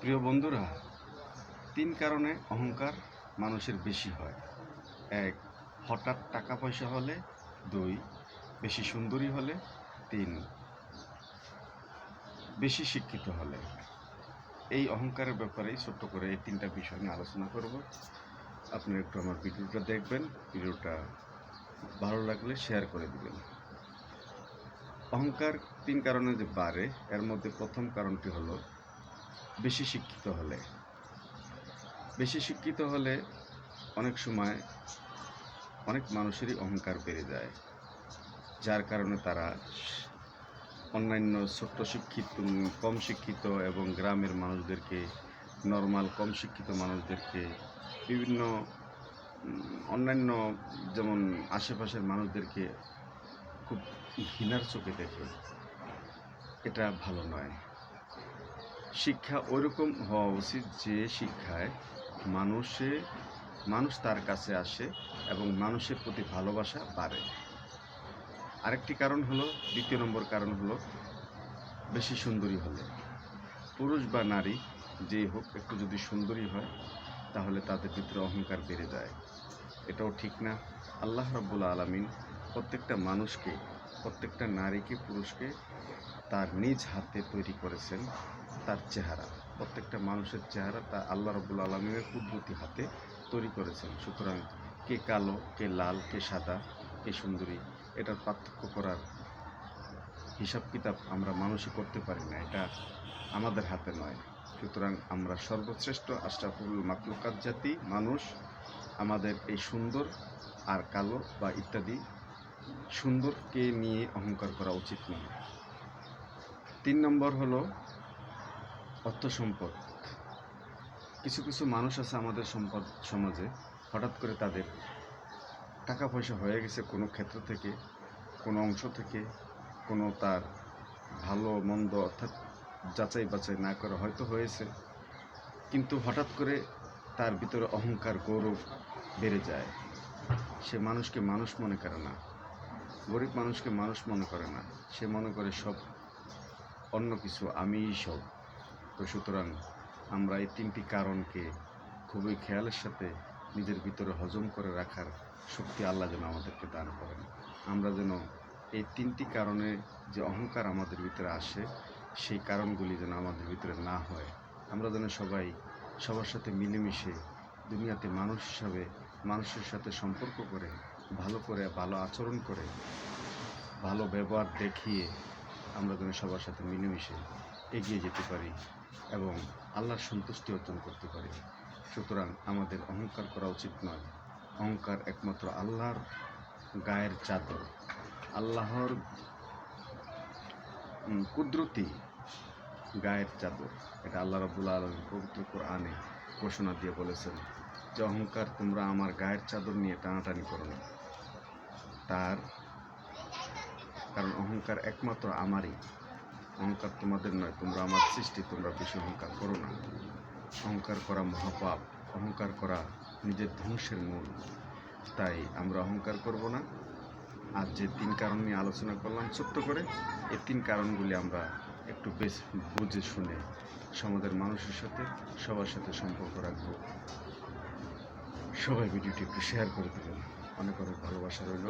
প্রিয় বন্ধুরা, তিন কারণে অহংকার মানুষের বেশি হয়। এক, হঠাৎ টাকা পয়সা হলে। দুই, বেশি সুন্দরী হলে। তিন, বেশি শিক্ষিত হলে। এই অহংকারের ব্যাপারেই ছোট্ট করে এই তিনটা বিষয় নিয়ে আলোচনা করব। আপনি একটু আমার ভিডিওটা দেখবেন, ভিডিওটা ভালো লাগলে শেয়ার করে দিবেন। অহংকার তিন কারণে যে বাড়ে, এর মধ্যে প্রথম কারণটি হলো বেশি শিক্ষিত হলে। বেশি শিক্ষিত হলে অনেক সময় অনেক মানুষেরই অহংকার বেড়ে যায়, যার কারণে তারা অন্যান্য কম শিক্ষিত এবং গ্রামের মানুষদেরকে, নর্মাল কম শিক্ষিত মানুষদেরকে, বিভিন্ন অন্যান্য যেমন আশেপাশের মানুষদেরকে খুব ঘৃণার চোখে দেখে। এটা ভালো নয়। শিক্ষা ওইরকম হওয়া উচিত যে শিক্ষায় মানুষ তার কাছে আসে এবং মানুষের প্রতি ভালোবাসা বাড়ে। আরেকটি কারণ হলো, দ্বিতীয় নম্বর কারণ হলো বেশি সুন্দরী হলে। পুরুষ বা নারী যেই হোক, একটু যদি সুন্দরী হয় তাহলে তাদের ভিতরে অহংকার বেড়ে যায়। এটাও ঠিক না। আল্লাহ রাব্বুল আলামিন প্রত্যেকটা মানুষকে, প্রত্যেকটা নারীকে, পুরুষকে তার নিজ হাতে তৈরি করেছেন। তার চেহারা, প্রত্যেকটা মানুষের চেহারা তা আল্লাহ রাব্বুল আলামিনের কুদরতি হাতে তৈরি করেছেন। সুতরাং কে কালো, কে লাল, কে সাদা, কে সুন্দরী, এটার পার্থক্য করার হিসাব কিতাব আমরা মানুষই করতে পারি না। এটা আমাদের হাতে নয়। সুতরাং আমরা সর্বশ্রেষ্ঠ আশরাফুল মাখলুকাত জাতি মানুষ। আমাদের এই সুন্দর আর কালো বা ইত্যাদি সুন্দরকে নিয়ে অহংকার করা উচিত নয়। তিন নম্বর হলো অর্থ সম্পদ। কিছু কিছু মানুষ আছে আমাদের সমাজে, হঠাৎ করে তাদের টাকা পয়সা হয়ে গেছে কোনো ক্ষেত্র থেকে, কোনো অংশ থেকে, কোনো তার ভালো মন্দ অর্থাৎ যাচাই বাছাই না করে হয়তো হয়েছে, কিন্তু হঠাৎ করে তার ভিতরে অহংকার, গৌরব বেড়ে যায়। সে মানুষকে মানুষ মনে করে না, গরিব মানুষকে মানুষ মনে করে না। সে মনে করে সব অন্য কিছু, আমিই সব। তো সুতরাং আমরা এই তিনটি কারণকে খুবই খেয়ালের সাথে নিজের ভিতরে হজম করে রাখার শক্তি আল্লাহ যেন আমাদেরকে দান করেন। আমরা যেন এই তিনটি কারণে যে অহংকার আমাদের ভিতরে আসে, সেই কারণগুলি যেন আমাদের ভিতরে না হয়। আমরা যেন সবাই সবার সাথে মিলেমিশে দুনিয়াতে মানুষ হিসাবে মানুষের সাথে সম্পর্ক করে, ভালো আচরণ করে, ভালো ব্যবহার দেখিয়ে আমরা যেন সবার সাথে মিলেমিশে এগিয়ে যেতে পারি এবং আল্লাহর সন্তুষ্টি অর্জন করতে পারি। সুতরাং আমাদের অহংকার করা উচিত নয়। অহংকার একমাত্র আল্লাহর গায়ের চাদর, আল্লাহর কুদরতি গায়ের চাদর। এটা আল্লাহ রাব্বুল আলামিন পবিত্র কোরআনে ঘোষণা দিয়ে বলেছেন যে অহংকার তোমরা আমার গায়ের চাদর নিয়ে টানাটানি করো না। কারণ অহংকার একমাত্র আমারই, অহংকার তোমাদের নয়। তোমরা আমার সৃষ্টি, তোমরা বেশি অহংকার করো না। অহংকার করা মহাপাপ, অহংকার করা নিজের ধ্বংসের মূল। তাই আমরা অহংকার করব না। আর যে তিন কারণ নিয়ে আলোচনা করলাম ছোট্ট করে, এই তিন কারণগুলি আমরা একটু বেশ বুঝে শুনে সমাজের মানুষের সাথে, সবার সাথে সম্পর্ক রাখবো। সবাই ভিডিওটি একটু শেয়ার করে দেবেন। অনেক অনেক ভালোবাসা রইল।